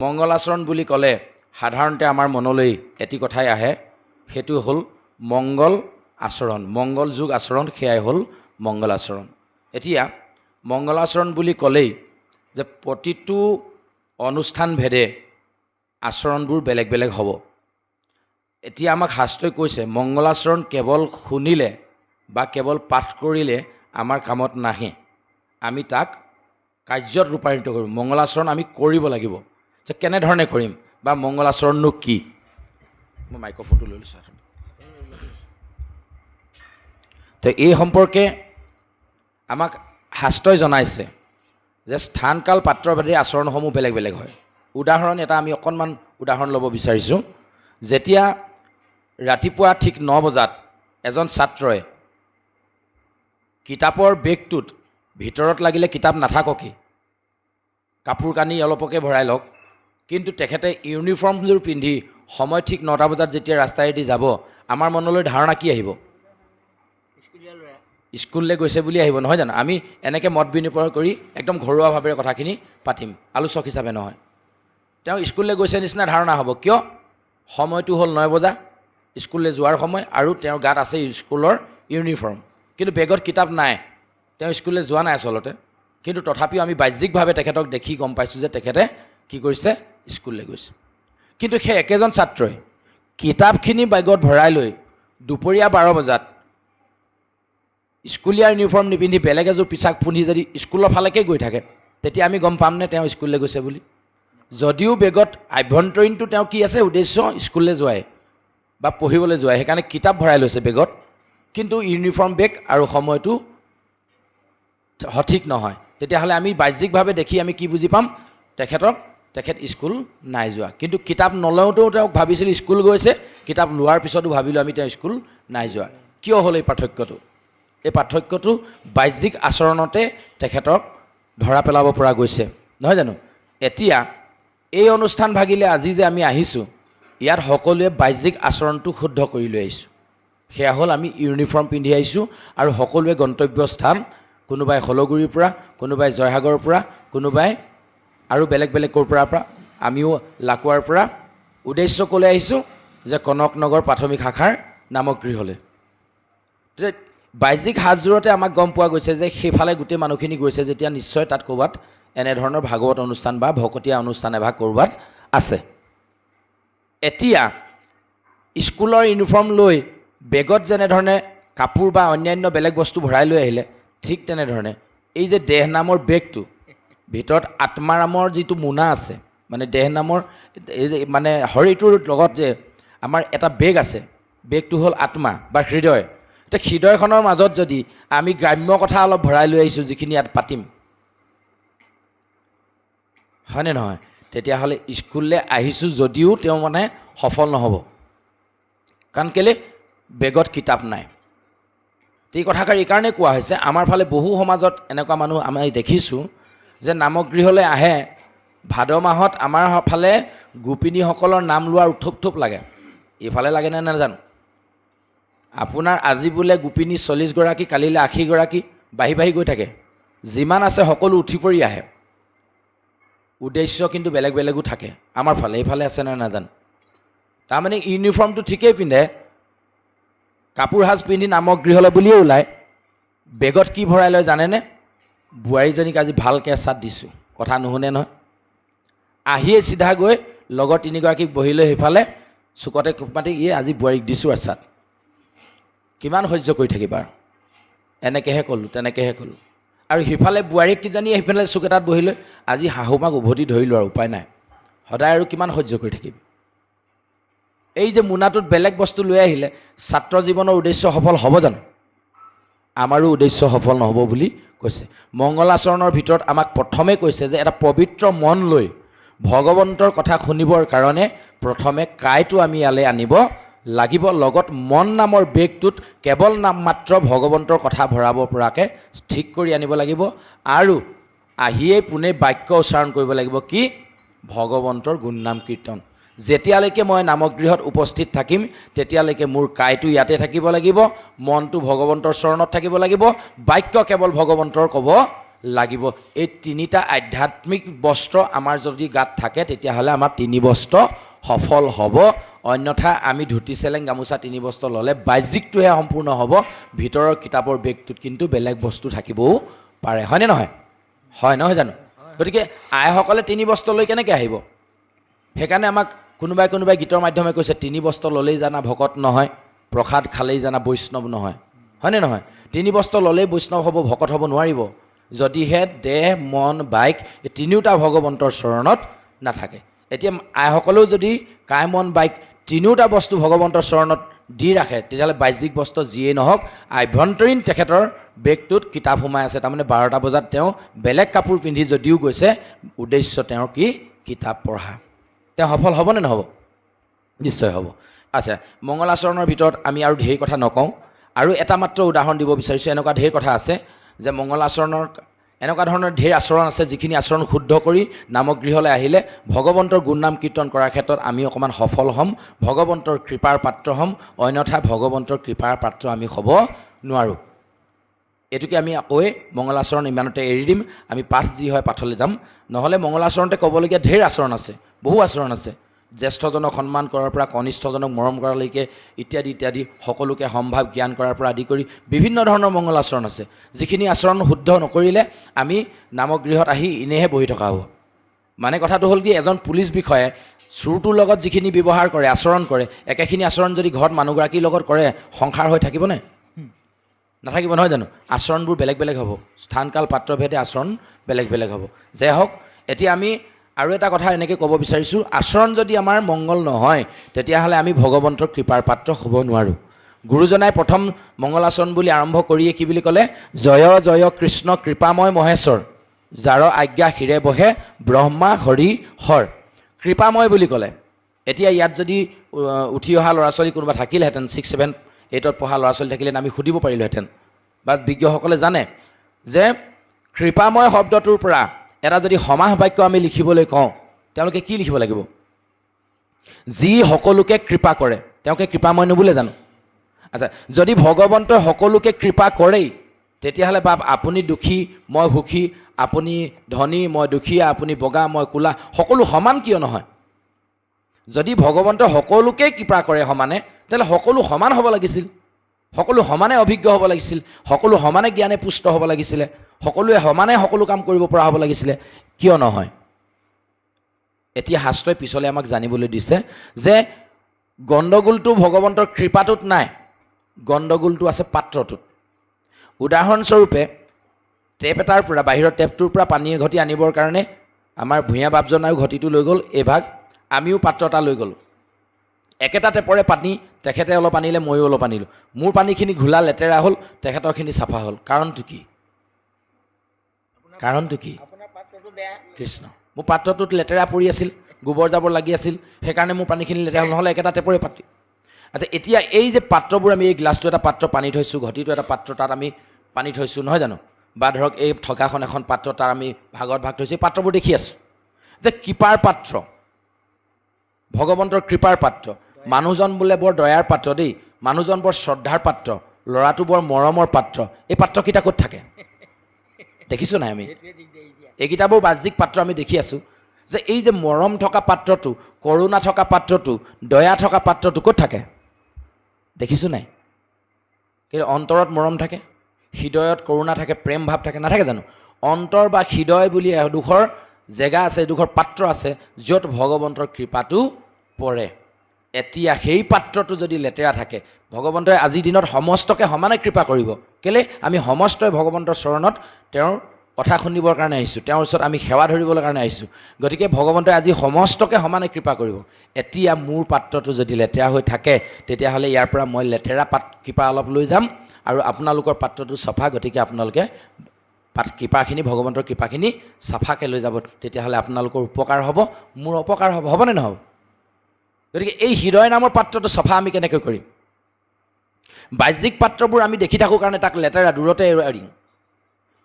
মংগলাচৰণ বুলি ক'লে সাধাৰণতে আমাৰ মনলৈ এটি কথাই আহে, সেইটো হ'ল মংগল আচৰণ, মংগল যুগ আচৰণ, সেয়াই হ'ল মংগলাচৰণ। এতিয়া মংগলাচৰণ বুলি ক'লেই যে প্ৰতিটো অনুষ্ঠান ভেদে আচৰণবোৰ বেলেগ বেলেগ হ'ব। এতিয়া আমাক শাস্ত্ৰই কৈছে মংগলাচৰণ কেৱল শুনিলে বা কেৱল পাঠ কৰিলে আমাৰ কামত নাহে, আমি তাক কাৰ্যত ৰূপায়িত কৰিম। মংগলাচৰণ আমি কৰিব লাগিব। যে কেনেধৰণে কৰিম বা মংগলাচৰণনো কি? মই মাইক্ৰফোনটো লৈ লৈছোঁ। তো এই সম্পৰ্কে আমাক শাস্ত্ৰই জনাইছে যে স্থান কাল পাত্ৰভেদে আচৰণসমূহ বেলেগ বেলেগ হয়। উদাহৰণ এটা আমি অকণমান উদাহৰণ ল'ব বিচাৰিছোঁ। যেতিয়া ৰাতিপুৱা ঠিক 9 বজাত এজন ছাত্ৰই কিতাপৰ বেগটোত ভিতৰত লাগিলে কিতাপ নাথাককেই, কাপোৰ কানি অলপকে ভৰাই লওক, কিন্তু তেখেতে ইউনিফৰ্মযোৰ পিন্ধি সময় ঠিক 9টা বজাত যেতিয়া ৰাস্তাইদি যাব, আমাৰ মনলৈ ধাৰণা কি আহিব? স্কুললৈ গৈছে বুলি আহিব, নহয় জানো? আমি এনেকৈ মত বিনিময় কৰি একদম ঘৰুৱাভাৱে কথাখিনি পাতিম, আলোচক হিচাপে নহয়। তেওঁ স্কুললৈ গৈছে নিচিনা ধাৰণা হ'ব। কিয়? সময়টো হ'ল 9 বজা, স্কুললৈ যোৱাৰ সময়, আৰু তেওঁৰ গাত আছে স্কুলৰ ইউনিফৰ্ম, কিন্তু বেগত কিতাপ নাই। তেওঁ স্কুললৈ যোৱা নাই আচলতে, কিন্তু তথাপিও আমি বাহ্যিকভাৱে তেখেতক দেখি গম পাইছোঁ যে তেখেতে কি কৰিছে? স্কুললৈ গৈছে। কিন্তু সেই একেজন ছাত্ৰই কিতাপখিনি বেগত ভৰাই লৈ দুপৰীয়া 12 বজাত স্কুলীয়া ইউনিফৰ্ম নিপিন্ধি বেলেগ এযোৰ পোছাক পিন্ধি যদি স্কুলৰ ফালেকে গৈ থাকে, তেতিয়া আমি গম পামনে তেওঁ স্কুললৈ গৈছে বুলি? যদিও বেগত আভ্যন্তৰীণটো তেওঁ কি আছে? উদ্দেশ্য স্কুললৈ যোৱাই বা পঢ়িবলৈ যোৱাই, সেইকাৰণে কিতাপ ভৰাই লৈছে বেগত, কিন্তু ইউনিফৰ্ম বেগ আৰু সময়টো সঠিক নহয়। তেতিয়াহ'লে আমি বাহ্যিকভাৱে দেখি আমি কি বুজি পাম? তেখেত স্কুল নাই যোৱা। কিন্তু কিতাপ নলওঁতেও তেওঁক ভাবিছিলোঁ স্কুল গৈছে, কিতাপ লোৱাৰ পিছতো ভাবিলোঁ আমি তেওঁ স্কুল নাই যোৱা। কিয় হ'ল এই পাৰ্থক্যটো? এই পাৰ্থক্যটো বাহ্যিক আচৰণতে তেখেতক ধৰা পেলাব পৰা গৈছে, নহয় জানো? এতিয়া এই অনুষ্ঠান ভাগিলে আজি যে আমি আহিছোঁ, ইয়াত সকলোৱে বাহ্যিক আচৰণটো শুদ্ধ কৰি লৈ আহিছোঁ। সেয়া হ'ল আমি ইউনিফৰ্ম পিন্ধি আহিছোঁ, আৰু সকলোৱে গন্তব্য স্থান, কোনোবাই হলগুৰিৰ পৰা, কোনোবাই জয়সাগৰৰ পৰা, কোনোবাই আৰু বেলেগ বেলেগ ক'ৰ পৰা, আমিও লাকুৱাৰ পৰা। উদ্দেশ্য ক'লৈ আহিছোঁ? যে কনক নগৰ প্ৰাথমিক শাখাৰ নামক গৃহলৈ। বাহ্যিক সাজযোৰতে আমাক গম পোৱা গৈছে যে সেইফালে গোটেই মানুহখিনি গৈছে যেতিয়া নিশ্চয় তাত ক'ৰবাত এনেধৰণৰ ভাগৱত অনুষ্ঠান বা ভকতীয়া অনুষ্ঠান এভাগ ক'ৰবাত আছে। এতিয়া স্কুলৰ ইউনিফৰ্ম লৈ বেগত যেনেধৰণে কাপোৰ বা অন্যান্য বেলেগ বস্তু ভৰাই লৈ আহিলে, ঠিক তেনেধৰণে এই যে দেহ নামৰ বেগটো, ভিতৰত আত্মা নামৰ যিটো মোনা আছে, মানে দেহ নামৰ মানে শৰীৰটোৰ লগত যে আমাৰ এটা বেগ আছে, বেগটো হ'ল আত্মা বা হৃদয়। এতিয়া হৃদয়খনৰ মাজত যদি আমি গ্ৰাম্য কথা অলপ ভৰাই লৈ আহিছোঁ, যিখিনি ইয়াত পাতিম, হয়নে নহয়? তেতিয়াহ'লে স্কুললৈ আহিছোঁ যদিও তেওঁ মানে সফল নহ'ব। কাৰণ কেলৈ? বেগত কিতাপ নাই। এই কথাষাৰ এইকাৰণে কোৱা হৈছে, আমাৰ ফালে বহু সমাজত এনেকুৱা মানুহ আমি দেখিছোঁ যে নামগৃহলৈ আহে, ভাদ মাহত আমাৰ ফালে গোপিনীসকলৰ নাম লোৱাৰ উথপ থপ লাগে। এইফালে লাগেনে নাজানো। আপোনাৰ আজি বোলে গোপিনী 40 গৰাকী, কালিলৈ 80 গৰাকী, বাঢ়ি বাঢ়ি গৈ থাকে। যিমান আছে সকলো উঠি পৰি আহে, উদ্দেশ্য কিন্তু বেলেগ বেলেগো থাকে। আমাৰ ফালে এইফালে আছে নে নাজানো। তাৰমানে ইউনিফৰ্মটো ঠিকেই পিন্ধে, কাপোৰ সাজ পিন্ধি নামক গৃহলৈ বুলিয়ে ওলায়, বেগত কি ভৰাই লয় জানেনে? বোৱাৰীজনীক আজি ভালকৈ এচাত দিছোঁ, কথা নুশুনে নহয়। আহিয়ে চিধা গৈ লগৰ 3 গৰাকীক বহি লৈ সেইফালে চুকতে কোপ মাতি, আজি বোৱাৰীক দিছোঁ এচাত। কিমান সহ্য কৰি থাকিবা? এনেকৈহে ক'লোঁ, তেনেকৈহে ক'লোঁ। আৰু সিফালে বোৱাৰীক কিজানি সেইফালে চুক এটাত বহি লৈ, আজি শাহুমাক উভতি ধৰিলোঁ আৰু উপায় নাই, সদায় আৰু কিমান সহ্য কৰি থাকিব? এই যে মোনাটোত বেলেগ বস্তু লৈ আহিলে, ছাত্ৰ জীৱনৰ উদ্দেশ্য সফল হ'ব জানো? আমাৰো উদ্দেশ্য সফল নহ'ব বুলি কৈছে। মংগলাচৰণৰ ভিতৰত আমাক প্ৰথমে কৈছে যে এটা পবিত্ৰ মন লৈ ভগৱন্তৰ কথা শুনিবৰ কাৰণে প্ৰথমে কাইটো আমি ইয়ালৈ আনিব লাগিব, লগত মন নামৰ বেগটোত কেৱল নাম মাত্ৰ ভগৱন্তৰ কথা ভৰাব পৰাকৈ ঠিক কৰি আনিব লাগিব, আৰু আহিয়েই পোনে বাক্য উচ্চাৰণ কৰিব লাগিব, কি? ভগৱন্তৰ গুণনাম কীৰ্তন। যেতিয়ালৈকে মই নামগৃহত উপস্থিত থাকিম, তেতিয়ালৈকে মোৰ কাইটো ইয়াতে থাকিব লাগিব, মনটো ভগৱন্তৰ চৰণত থাকিব লাগিব, বাক্য কেৱল ভগৱন্তৰ ক'ব লাগিব। এই তিনিটা আধ্যাত্মিক বস্ত্ৰ আমাৰ যদি গাত থাকে তেতিয়াহ'লে আমাৰ 3 বস্ত্ৰ সফল হ'ব। অন্যথা আমি ধুতি চেলেং গামোচা 3 বস্ত্ৰ ল'লে বাহ্যিকটোহে সম্পূৰ্ণ হ'ব, ভিতৰৰ কিতাপৰ বেগটোত কিন্তু বেলেগ বস্তু থাকিবও পাৰে, হয়নে নহয়? হয় নহয় জানো? গতিকে আইসকলে 3 বস্ত্ৰ লৈ কেনেকৈ আহিব? সেইকাৰণে আমাক কোনোবাই গীতৰ মাধ্যমে কৈছে 3 বস্ত্ৰ ল'লেই জানা ভকত নহয়, প্ৰসাদ খালেই জানা বৈষ্ণৱ নহয়, হয়নে নহয়? 3 বস্ত্ৰ ল'লেই বৈষ্ণৱ হ'ব, ভকত হ'ব নোৱাৰিব, যদিহে দেহ মন বাইক এই তিনিওটা ভগৱন্তৰ চৰণত নাথাকে। এতিয়া আইসকলেও যদি কায় মন বাইক তিনিওটা বস্তু ভগৱন্তৰ চৰণত দি ৰাখে তেতিয়াহ'লে বাহ্যিক বস্ত্ৰ যিয়েই নহওক আভ্যন্তৰীণ তেখেতৰ বেগটোত কিতাপ সোমাই আছে। তাৰমানে 12টা বজাত তেওঁ বেলেগ কাপোৰ পিন্ধি যদিও গৈছে, উদ্দেশ্য তেওঁৰ কি? কিতাপ পঢ়া। তেওঁ সফল হ'বনে নহ'ব? নিশ্চয় হ'ব। আচ্ছা, মংগলাচৰণৰ ভিতৰত আমি আৰু ঢেৰ কথা নকওঁ, আৰু এটা মাত্ৰ উদাহৰণ দিব বিচাৰিছোঁ। এনেকুৱা ঢেৰ কথা আছে যে মংগলাচৰণৰ এনেকুৱা ধৰণৰ ঢেৰ আচৰণ আছে যিখিনি আচৰণ শুদ্ধ কৰি নামগৃহলৈ আহিলে ভগৱন্তৰ গুণনাম কীৰ্তন কৰাৰ ক্ষেত্ৰত আমি অকণমান সফল হ'ম, ভগৱন্তৰ কৃপাৰ পাত্ৰ হ'ম, অন্যথা ভগৱন্তৰ কৃপাৰ পাত্ৰ আমি হ'ব নোৱাৰোঁ। এইটোকে আমি আকৌ মংগলাচৰণ ইমানতে এৰি দিম, আমি পাঠ যি হয় পাঠলৈ যাম। নহ'লে মংগলাচৰণতে ক'বলগীয়া ঢেৰ আচৰণ আছে, বহু আচৰণ আছে। জ্যেষ্ঠজনক সন্মান কৰাৰ পৰা কনিষ্ঠজনক মৰম কৰালৈকে ইত্যাদি ইত্যাদি, সকলোকে সম্ভাৱ জ্ঞান কৰাৰ পৰা আদি কৰি বিভিন্ন ধৰণৰ মংগল আচৰণ আছে, যিখিনি আচৰণ শুদ্ধ নকৰিলে আমি নামগৃহত আহি এনেহে বহি থকা হ'ব। মানে কথাটো হ'ল কি, এজন পুলিচ বিষয়াই চোৰটোৰ লগত যিখিনি ব্যৱহাৰ কৰে আচৰণ কৰে, একেখিনি আচৰণ যদি ঘৰত মানুহগৰাকীৰ লগত কৰে, সংসাৰ হৈ থাকিবনে? নাথাকিব, নহয় জানো? আচৰণবোৰ বেলেগ বেলেগ হ'ব, স্থানকাল পাত্ৰভেদে আচৰণ বেলেগ বেলেগ হ'ব। যে হওক, এতিয়া আমি আৰু এটা কথা এনেকৈ ক'ব বিচাৰিছোঁ, আচৰণ যদি আমাৰ মংগল নহয় তেতিয়াহ'লে আমি ভগৱন্তৰ কৃপাৰ পাত্ৰ হ'ব নোৱাৰোঁ। গুৰুজনাই প্ৰথম মংগলাচৰণ বুলি আৰম্ভ কৰিয়ে কি বুলি ক'লে? জয় জয় কৃষ্ণ কৃপাময় মহেশ্বৰ, যাৰ আজ্ঞা শিৰে বহে ব্ৰহ্মা হৰি হৰ। কৃপাময় বুলি ক'লে, এতিয়া ইয়াত যদি উঠি অহা ল'ৰা ছোৱালী কোনোবা থাকিলেহেঁতেন, 6, 7, 8ত পঢ়া ল'ৰা ছোৱালী থাকিলেহেঁতেন, আমি সুধিব পাৰিলোহেঁতেন বা বিজ্ঞসকলে জানে যে কৃপাময় শব্দটোৰ পৰা এটা যদি সমাহ বাক্য আমি লিখিবলৈ কওঁ, তেওঁলোকে কি লিখিব লাগিব? যি সকলোকে কৃপা কৰে, তেওঁকে কৃপাময় নুবোলে জানো? আচ্ছা, যদি ভগৱন্তই সকলোকে কৃপা কৰেই তেতিয়াহ'লে বাপ আপুনি দুখী মই সুখী, আপুনি ধনী মই দুখীয়া, আপুনি বগা মই ক'লা, সকলো সমান কিয় নহয়? যদি ভগৱন্তই সকলোকে কৃপা কৰে সমানে, তেতিয়াহ'লে সকলো সমান হ'ব লাগিছিল, সকলো সমানে অভিজ্ঞ হ'ব লাগিছিল, সকলো সমানে জ্ঞানে পুষ্ট হ'ব লাগিছিলে, সকলোৱে সমানে সকলো কাম কৰিব পৰা হ'ব লাগিছিলে, কিয় নহয়? এতিয়া শাস্ত্ৰই পিছলৈ আমাক জানিবলৈ দিছে যে গণ্ডগোলটো ভগৱন্তৰ কৃপাটোত নাই, গণ্ডগোলটো আছে পাত্ৰটোত। উদাহৰণস্বৰূপে টেপ এটাৰ পৰা, বাহিৰৰ টেপটোৰ পৰা পানী এঘটি আনিবৰ কাৰণে আমাৰ ভূঞা বাপজনায়ো ঘটিটো লৈ গ'ল এভাগ, আমিও পাত্ৰ এটা লৈ গ'লোঁ। একেটা টেপৰে পানী, তেখেতে অলপ আনিলে ময়ো অলপ আনিলোঁ, মোৰ পানীখিনি ঘোলা লেতেৰা হ'ল, তেখেতৰখিনি চাফা হ'ল। কাৰণটো কি? কাৰণটো কি? কৃষ্ণ, মোৰ পাত্ৰটোত লেতেৰা পৰি আছিল, গোবৰ জাবৰ লাগি আছিল, সেইকাৰণে মোৰ পানীখিনি লেতেৰা হ'ল, নহ'লে একেটা টেপৰে পাতি। আচ্ছা, এতিয়া এই যে পাত্ৰবোৰ, আমি এই গ্লাছটো এটা পাত্ৰ পানী থৈছোঁ, ঘটিটো এটা পাত্ৰ তাত আমি পানী থৈছোঁ, নহয় জানো? বা ধৰক এই ঠগাখন এখন পাত্ৰ তাত আমি ভাগত ভাগ থৈছোঁ, এই পাত্ৰবোৰ দেখি আছোঁ যে কৃপাৰ পাত্ৰ, ভগৱন্তৰ কৃপাৰ পাত্ৰ। মানুহজন বোলে বৰ দয়াৰ পাত্ৰ দেই, মানুহজন বৰ শ্ৰদ্ধাৰ পাত্ৰ, ল'ৰাটো বৰ মৰমৰ পাত্ৰ। এই পাত্ৰকেইটা ক'ত থাকে? দেখিছোঁ নাই আমি? এইকেইটাবোৰ বাহ্যিক পাত্ৰ আমি দেখি আছোঁ, যে এই যে মৰম থকা পাত্ৰটো, কৰুণা থকা পাত্ৰটো, দয়া থকা পাত্ৰটো ক'ত থাকে? দেখিছোঁ নাই? কিন্তু অন্তৰত মৰম থাকে, হৃদয়ত কৰুণা থাকে, প্ৰেম ভাৱ থাকে, নাথাকে জানো? অন্তৰ বা হৃদয় বুলি এডোখৰ জেগা আছে, এডোখৰ পাত্ৰ আছে, য'ত ভগৱন্তৰ কৃপাটো পৰে। এতিয়া সেই পাত্ৰটো যদি লেতেৰা থাকে, ভগৱন্তই আজিৰ দিনত সমস্তকে সমানে কৃপা কৰিব। কেলৈ? আমি সমস্তই ভগৱন্তৰ চৰণত তেওঁৰ কথা শুনিবৰ কাৰণে আহিছোঁ, তেওঁৰ ওচৰত আমি সেৱা ধৰিবলৈ কাৰণে আহিছোঁ। গতিকে ভগৱন্তই আজি সমস্তকে সমানে কৃপা কৰিব। এতিয়া মোৰ পাত্ৰটো যদি লেতেৰা হৈ থাকে, তেতিয়াহ'লে ইয়াৰ পৰা মই লেতেৰা কৃপা অলপ লৈ যাম, আৰু আপোনালোকৰ পাত্ৰটো চফা, গতিকে আপোনালোকে কৃপাখিনি, ভগৱন্তৰ কৃপাখিনি চাফাকৈ লৈ যাব, তেতিয়াহ'লে আপোনালোকৰ উপকাৰ হ'ব, মোৰ অপকাৰ হ'ব, হ'বনে নহ'ব? গতিকে এই হৃদয় নামৰ পাত্ৰটো চফা আমি কেনেকৈ কৰিম? বাহ্যিক পাত্ৰবোৰ আমি দেখি থাকোঁ কাৰণে তাক লেতেৰা দূৰতে এৰিম।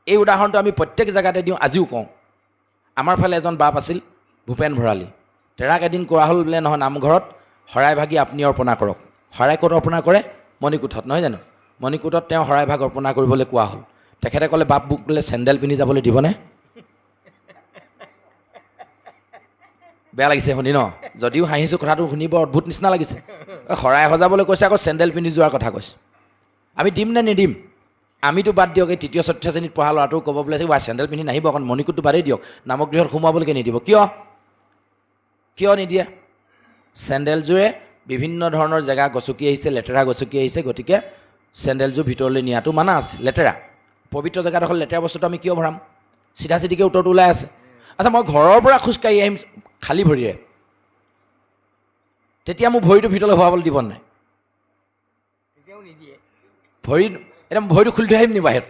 এই উদাহৰণটো আমি প্ৰত্যেক জেগাতে দিওঁ, আজিও কওঁ। আমাৰ ফালে এজন বাপ আছিল, ভূপেন ভৰালী, তেৰাক এদিন কোৱা হ'ল বোলে, নহয় নামঘৰত শৰাই ভাগি আপুনি অৰ্পণা কৰক। শৰাই ক'ত অৰ্পণা কৰে? মণিকূটত, নহয় জানো? মণিকূটত তেওঁ শৰাই ভাগ অৰ্পণা কৰিবলৈ কোৱা হ'ল। তেখেতে ক'লে বাপ মোক বোলে চেণ্ডেল পিন্ধি যাবলৈ দিবনে? বেয়া লাগিছে শুনি ন? যদিও হাঁহিছোঁ কথাটো শুনিব অদ্ভুত নিচিনা লাগিছে। শৰাই সজাবলৈ কৈছে, আকৌ চেণ্ডেল পিন্ধি যোৱাৰ কথা কৈছে। আমি দিম নে নিদিম? আমিতো বাদ দিয়ক, এই তৃতীয় চতুৰ্থ শ্ৰেণীত পঢ়া ল'ৰাটো ক'ব বোলে চেণ্ডেল পিন্ধি নাহিব, অকণ মণিকোটটো বাদেই দিয়ক, নামক গৃহত সোমাবলৈকে নিদিব। কিয় নিদিয়ে? চেণ্ডেলযোৰে বিভিন্ন ধৰণৰ জেগা গচকি আহিছে, লেতেৰা গচকি আহিছে, গতিকে চেণ্ডেলযোৰ ভিতৰলৈ নিয়াটো মানা আছে। লেতেৰা পবিত্ৰ জেগাডোখৰ লেতেৰা বস্তুটো আমি কিয় ভৰাম? চিধা চিধিকৈ উত্তৰটো ওলাই আছে। আচ্ছা, মই ঘৰৰ পৰা খোজকাঢ়ি আহিম খালী ভৰিৰে, তেতিয়া মোৰ ভৰিটো ভিতৰলৈ ভৰাবলৈ দিব নাই? ভৰিটো খুলি থৈ আহিম নি বাহিৰত?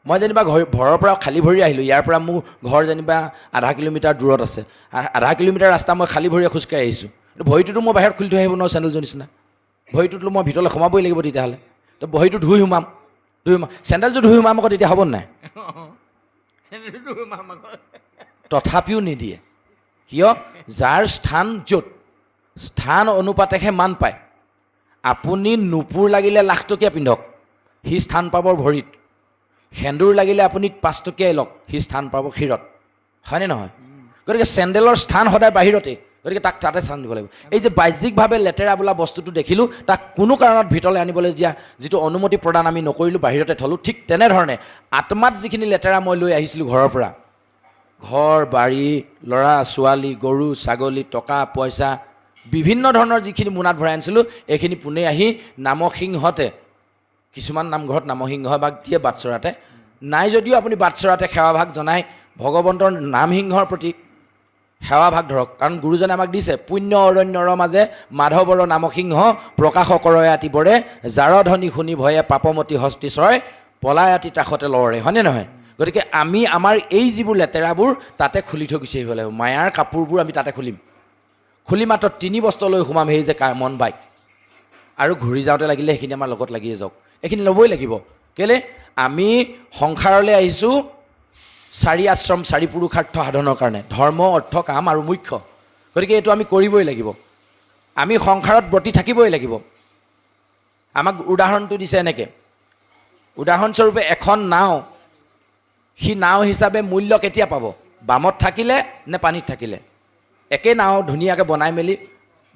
মই যেনিবা ঘৰৰ পৰা খালী ভৰি আহিলোঁ, ইয়াৰ পৰা মোৰ ঘৰ যেনিবা 0.5 কিলোমিটাৰ দূৰত আছে, 0.5 কিলোমিটাৰ ৰাস্তা মই খালী ভৰিৰে খোজকাঢ়ি আহিছোঁ, ভৰিটোতো মই বাহিৰত খুলি থৈ আহিব নোৱাৰোঁ চেণ্ডেলযোৰ নিচিনা। ভৰিটোতো মই ভিতৰলৈ সোমাবই লাগিব তেতিয়াহ'লে। তো ভৰিটো ধুই সোমাম, চেণ্ডেলযোৰ ধুই সোমাম আকৌ, তেতিয়া হ'ব নাই? তথাপিও নিদিয়ে। কিয়? যাৰ স্থান য'ত, স্থান অনুপাতেহে মান পায়। আপুনি নুপুৰ লাগিলে 1,00,000 টকীয়া পিন্ধক, সি স্থান পাব ভৰিত। সেন্দুৰ লাগিলে আপুনি 5 টকীয়াই লওক, সি স্থান পাব শিৰত। হয়নে নহয়? গতিকে চেণ্ডেলৰ স্থান সদায় বাহিৰতেই, গতিকে তাক তাতে স্থান দিব লাগিব। এই যে বাহ্যিকভাৱে লেতেৰা বোলা বস্তুটো দেখিলোঁ, তাক কোনো কাৰণত ভিতৰলৈ আনিবলৈ দিয়া যিটো অনুমতি প্ৰদান আমি নকৰিলোঁ, বাহিৰতে থলোঁ, ঠিক তেনেধৰণে আত্মাত যিখিনি লেতেৰা মই লৈ আহিছিলোঁ ঘৰৰ পৰা, ঘৰ বাৰী, ল'ৰা ছোৱালী, গৰু ছাগলী, টকা পইচা, বিভিন্ন ধৰণৰ যিখিনি মোনাত ভৰাই আনিছিলোঁ, এইখিনি পোনে আহি নামসিংহতে, কিছুমান নামঘৰত নামসিংহ ভাগ দিয়ে বাটচৰাতে, নাই যদিও আপুনি বাটচৰাতে সেৱাভাগ জনাই ভগৱন্তৰ নামসিংহৰ প্ৰতি সেৱাভাগ ধৰক। কাৰণ গুৰুজনে আমাক দিছে, পুণ্য অৰণ্যৰ মাজে মাধৱৰ নামসিংহ প্ৰকাশ কৰয় আতি বৰে, যাৰ ধ্বনি শুনি ভয়ে পাপমতি হস্তি চয়, পলাই আতি কাষতে লৰে। হয়নে নহয়? গতিকে আমি আমাৰ এই যিবোৰ লেতেৰাবোৰ তাতে খুলি থৈ গুচি আহিব লাগিব। মায়াৰ কাপোৰবোৰ আমি তাতে খুলিম, খুলি মাত্ৰ 3 বস্তুলৈ সোমাম, সেই যে মন বাইক, আৰু ঘূৰি যাওঁতে লাগিলে সেইখিনি আমাৰ লগত লাগিয়ে যাওক, এইখিনি ল'বই লাগিব। কেলৈ? আমি সংসাৰলৈ আহিছোঁ 4 আশ্ৰম 4 পুৰুষাৰ্থ সাধনৰ কাৰণে, ধৰ্ম অৰ্থ কাম আৰু মুখ্য। গতিকে এইটো আমি কৰিবই লাগিব। আমি সংসাৰত ব্ৰতী থাকিবই লাগিব। আমাক উদাহৰণটো দিছে এনেকৈ, উদাহৰণস্বৰূপে এখন নাও, সি নাও হিচাপে মূল্য কেতিয়া পাব? বামত থাকিলে নে পানীত থাকিলে? একে নাও ধুনীয়াকৈ বনাই মেলি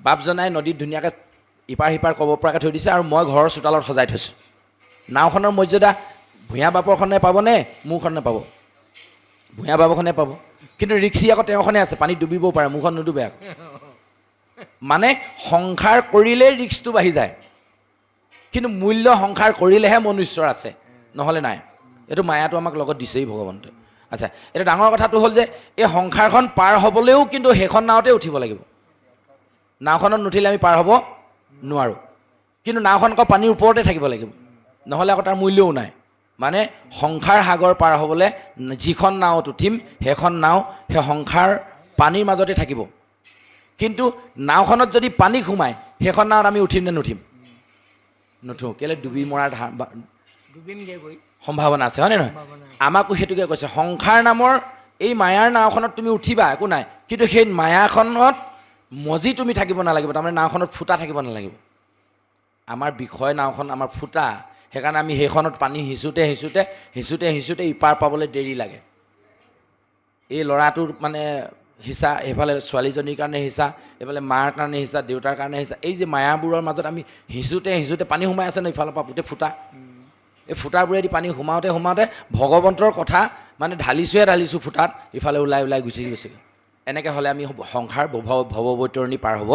বাপজনাই নদীত ধুনীয়াকৈ ইপাৰ সিপাৰ ক'ব পৰাকৈ থৈ দিছে, আৰু মই ঘৰৰ চোতালত সজাই থৈছোঁ। নাওখনৰ মৰ্যাদা ভূঞা বাপৰখনে পাবনে মোৰখনে পাব? ভূঞা বাপৰখনে পাব। কিন্তু ৰিক্সি আকৌ তেওঁখনে আছে, পানীত ডুবিবও পাৰে, মোৰখন নুডুবে আকৌ। মানে সংসাৰ কৰিলেই ৰিক্সটো বাঢ়ি যায়, কিন্তু মূল্য সংসাৰ কৰিলেহে মনুষ্যৰ আছে, নহ'লে নাই। এইটো মায়াটো আমাক লগত দিছেই ভগৱন্তই। আচ্ছা, এতিয়া ডাঙৰ কথাটো হ'ল যে এই সংসাৰখন পাৰ হ'বলৈও কিন্তু সেইখন নাওতে উঠিব লাগিব। নাওখনত নুঠিলে আমি পাৰ হ'ব নোৱাৰোঁ। কিন্তু নাওখন আকৌ পানীৰ ওপৰতে থাকিব লাগিব, নহ'লে আকৌ তাৰ মূল্যও নাই। মানে সংসাৰ সাগৰ পাৰ হ'বলৈ যিখন নাৱত উঠিম, সেইখন নাও সেই সংসাৰ পানীৰ মাজতে থাকিব। কিন্তু নাওখনত যদি পানী সোমায়, সেইখন নাৱত আমি উঠিম নে নুঠিম? নুঠোঁ। কেলৈ? ডুবি মৰাৰ সম্ভাৱনা আছে, হয়নে নহয়? আমাকো সেইটোকে কৈছে, সংসাৰ নামৰ এই মায়াৰ নাওখনত তুমি উঠিবা, একো নাই, কিন্তু সেই মায়াখনত মজি তুমি থাকিব নালাগিব। তাৰমানে নাওখনত ফুটা থাকিব নালাগিব। আমাৰ বিষয় নাওখন আমাৰ ফুটা, সেইকাৰণে আমি সেইখনত পানী সিঁচোতে ইপাৰ পাবলৈ দেৰি লাগে। এই ল'ৰাটোৰ মানে হিঁচা, সেইফালে ছোৱালীজনীৰ কাৰণে হিঁচা, এইফালে মাৰ কাৰণে হিঁচা, দেউতাৰ কাৰণে হিঁচা, এই যে মায়াবোৰৰ মাজত আমি সিঁচোতে পানী সোমাই আছে ন, ইফালৰ পৰা গোটেই ফুটা, এই ফুটাবোৰেদি পানী সোমাওঁতে ভগৱন্তৰ কথা মানে ঢালিছোঁ ফুটাত, ইফালে ওলাই গুচি গৈছেগৈ। এনেকৈ হ'লে আমি সংসাৰ ভৱবৈতৰণী পাৰ হ'ব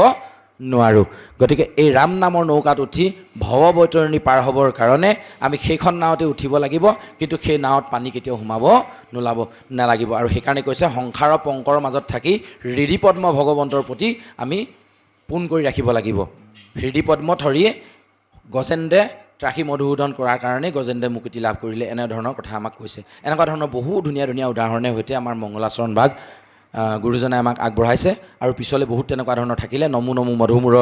নোৱাৰোঁ। গতিকে এই ৰাম নামৰ নৌকাত উঠি ভৱবৈতৰণী পাৰ হ'বৰ কাৰণে আমি সেইখন নাৱতে উঠিব লাগিব, কিন্তু সেই নাৱত পানী কেতিয়াও সোমাব নালাগিব। আৰু সেইকাৰণে কৈছে, সংসাৰৰ পংকৰ মাজত থাকি হৃদিপদ্ম ভগৱন্তৰ প্ৰতি আমি পোন কৰি ৰাখিব লাগিব। হৃদিপদ্ম ধৰি গজেন্দ্ৰে ত্ৰাসী মধুসূদন কৰাৰ কাৰণে গজেন্দ্ৰে মুকুতি লাভ কৰিলে, এনেধৰণৰ কথা আমাক কৈছে। এনেকুৱা ধৰণৰ বহু ধুনীয়া উদাহৰণৰ সৈতে আমাৰ মংগলাচৰণ ভাগ গুৰুজনে আমাক আগবঢ়াইছে। আৰু পিছলৈ বহুত তেনেকুৱা ধৰণৰ থাকিলে। নমো নমো মধুমূৰ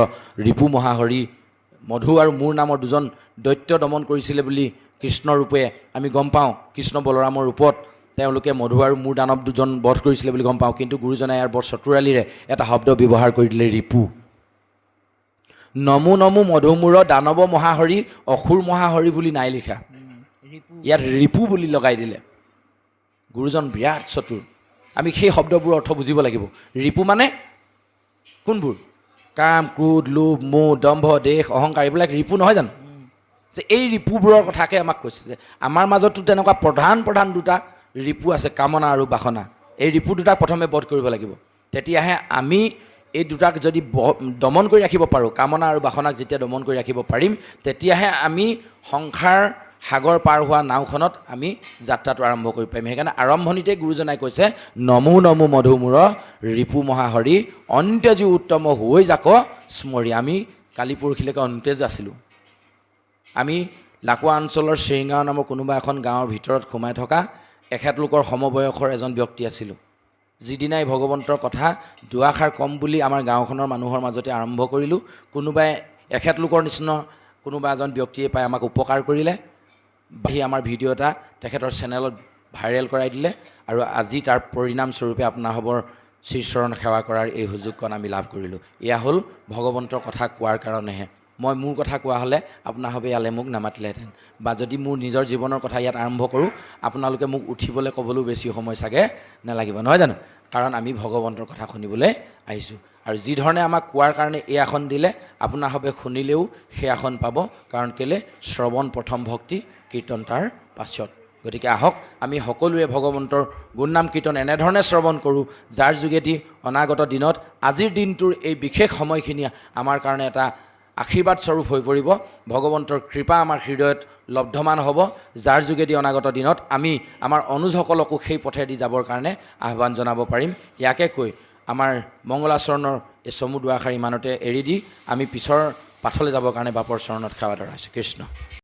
ৰিপু মহাহৰি, মধু আৰু মূৰ নামৰ 2জন দৈত্য দমন কৰিছিলে বুলি কৃষ্ণৰূপে আমি গম পাওঁ। কৃষ্ণ বলৰামৰ ৰূপত তেওঁলোকে মধু আৰু মূৰ দানৱ 2জন বধ কৰিছিলে বুলি গম পাওঁ। কিন্তু গুৰুজনে ইয়াৰ বৰ চতুৰালিৰে এটা শব্দ ব্যৱহাৰ কৰি দিলে, ৰিপু। নমো নমো মধুমূৰ দানৱ মহাহৰি, অসুৰ মহাহৰি বুলি নাই লিখা। ইয়াত ৰিপু বুলি লগাই দিলে। গুৰুজন বিৰাট চতুৰ। আমি সেই শব্দবোৰৰ অৰ্থ বুজিব লাগিব। ৰিপু মানে কোনবোৰ? কাম, ক্ৰোধ, লোভ, মোহ, দম্ভ, দেশ, অহংকাৰ, এইবিলাক ৰিপু নহয় জানো? যে এই ৰিপুবোৰৰ কথাকে আমাক কৈছে যে আমাৰ মাজতো তেনেকুৱা প্ৰধান দুটা ৰিপু আছে, কামনা আৰু বাসনা। এই ৰিপু দুটাক প্ৰথমে বধ কৰিব লাগিব। তেতিয়াহে আমি এই দুটাক যদি দমন কৰি ৰাখিব পাৰোঁ, কামনা আৰু বাসনাক যেতিয়া দমন কৰি ৰাখিব পাৰিম, তেতিয়াহে আমি সংসাৰ সাগৰ পাৰ হোৱা নাওখনত আমি যাত্ৰাটো আৰম্ভ কৰিব পাৰিম। সেইকাৰণে আৰম্ভণিতে গুৰুজনাই কৈছে নমো নমো মধুমূৰ ৰিপু মহাহৰি অন্ত্যজী উত্তম হৈ যাক স্মৰি। আমি কালি পৰহিলৈকে অন্তেজ আছিলোঁ। আমি লাকুৱা অঞ্চলৰ চিৰিঙাও নামৰ কোনোবা এখন গাঁৱৰ ভিতৰত সোমাই থকা এখেতলোকৰ সমবয়সৰ এজন ব্যক্তি আছিলোঁ। যিদিনাই ভগৱন্তৰ কথা দুআষাৰ কম বুলি আমাৰ গাঁওখনৰ মানুহৰ মাজতে আৰম্ভ কৰিলোঁ, কোনোবাই এখেতলোকৰ নিচিনা কোনোবা এজন ব্যক্তিয়ে পাই আমাক উপকাৰ কৰিলে, বাহি আমাৰ ভিডিঅ' এটা তেখেতৰ চেনেলত ভাইৰেল কৰাই দিলে, আৰু আজি তাৰ পৰিণামস্বৰূপে আপোনাসৱৰ শ্ৰীচৰণ সেৱা কৰাৰ এই সুযোগকণ আমি লাভ কৰিলোঁ। এয়া হ'ল ভগৱন্তৰ কথা কোৱাৰ কাৰণেহে। মই মোৰ কথা কোৱা হ'লে আপোনাসৱে ইয়ালৈ মোক নামাতিলেহেঁতেন, বা যদি মোৰ নিজৰ জীৱনৰ কথা ইয়াত আৰম্ভ কৰোঁ, আপোনালোকে মোক উঠিবলৈ ক'বলৈও বেছি সময় চাগে নালাগিব, নহয় জানো? কাৰণ আমি ভগৱন্তৰ কথা শুনিবলৈ আহিছোঁ। আৰু যি ধৰণে আমাক কোৱাৰ কাৰণে এই আসন দিলে, আপোনাসৱে শুনিলেও সেই আসন পাব। কাৰণ কেলৈ? শ্ৰৱণ প্ৰথম ভক্তি, কীৰ্তন তাৰ পাছত। গতিকে আহক আমি সকলোৱে ভগৱন্তৰ গুণনাম কীৰ্তন এনেধৰণে শ্ৰৱণ কৰোঁ, যাৰ যোগেদি অনাগত দিনত আজিৰ দিনটোৰ এই বিশেষ সময়খিনি আমাৰ কাৰণে এটা আশীৰ্বাদ স্বৰূপ হৈ পৰিব। ভগৱন্তৰ কৃপা আমাৰ হৃদয়ত লব্ধমান হ'ব, যাৰ যোগেদি অনাগত দিনত আমি আমাৰ অনুজসকলকো সেই পথেদি যাবৰ কাৰণে আহ্বান জনাব পাৰিম। ইয়াকে কৈ আমাৰ মংগলাচৰণৰ এই চমু দুআষাৰ ইমানতে এৰি দি আমি পিছৰ পাঠলৈ যাবৰ কাৰণে বাপৰ চৰণত সেৱা ধৰাইছোঁ। কৃষ্ণ।